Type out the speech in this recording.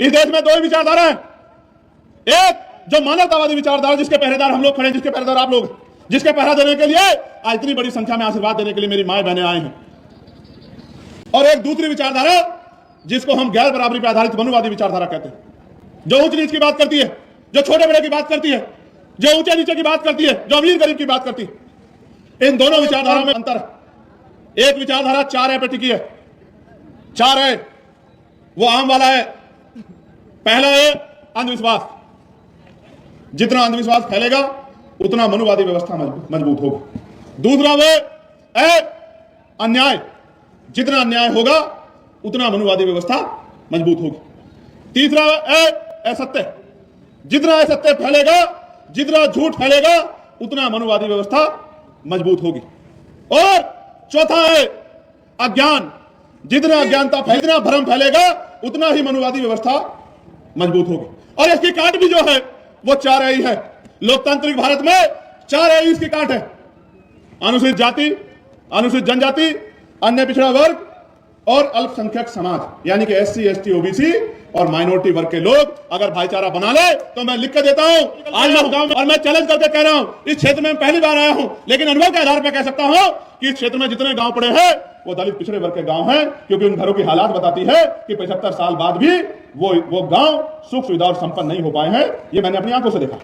इस देश में दो ही विचारधारा है, एक जो मानवतावादी विचारधारा जिसके पहरेदार हम लोग खड़े हैं, जिसके पहरेदार आप लोग, जिसके पहरा देने के लिए आज इतनी बड़ी संख्या में आशीर्वाद देने के लिए मेरी माए बहनें आए हैं, और एक दूसरी विचारधारा जिसको हम गैर बराबरी पर आधारित मनुवादी विचारधारा कहते हैं, जो ऊंच नीच की बात करती है, जो छोटे बड़े की बात करती है, जो ऊंचे नीचे की बात करती है, जो अमीर गरीब की बात करती है। इन दोनों विचारधाराओं में अंतर है। एक विचारधारा 4 पे टिकी है। 4 वो आम वाला है। पहला है अंधविश्वास। जितना अंधविश्वास फैलेगा उतना मनुवादी व्यवस्था मजबूत होगी। दूसरा वो है अन्याय। जितना अन्याय होगा उतना मनुवादी व्यवस्था मजबूत होगी। तीसरा है असत्य। जितना असत्य फैलेगा, जितना झूठ फैलेगा उतना मनुवादी व्यवस्था मजबूत होगी। और चौथा है अज्ञान। जितना अज्ञानता जितना भ्रम फैलेगा उतना ही मनुवादी व्यवस्था मजबूत होगी। और इसकी काट भी जो है वो 4 ही है। लोकतांत्रिक भारत में 4 ही इसकी काट है। अनुसूचित जाति, अनुसूचित जनजाति, अन्य पिछड़ा वर्ग और अल्पसंख्यक समाज, यानी कि SC, ST, OBC और माइनॉरिटी वर्ग के लोग अगर भाईचारा बना ले तो मैं लिख कर देता हूं आज मैं गांव में, और मैं चैलेंज करके कह रहा हूं, इस क्षेत्र में पहली बार आया हूं, लेकिन अनुभव के आधार पर कह सकता हूं कि इस क्षेत्र में जितने गांव पड़े हैं वो दलित पिछड़े वर्ग के गांव हैं, क्योंकि उन घरों की हालात बताती है कि 75 साल बाद भी वो गांव सुख सुविधा और संपन्न नहीं हो पाए हैं। ये मैंने अपनी आंखों से देखा।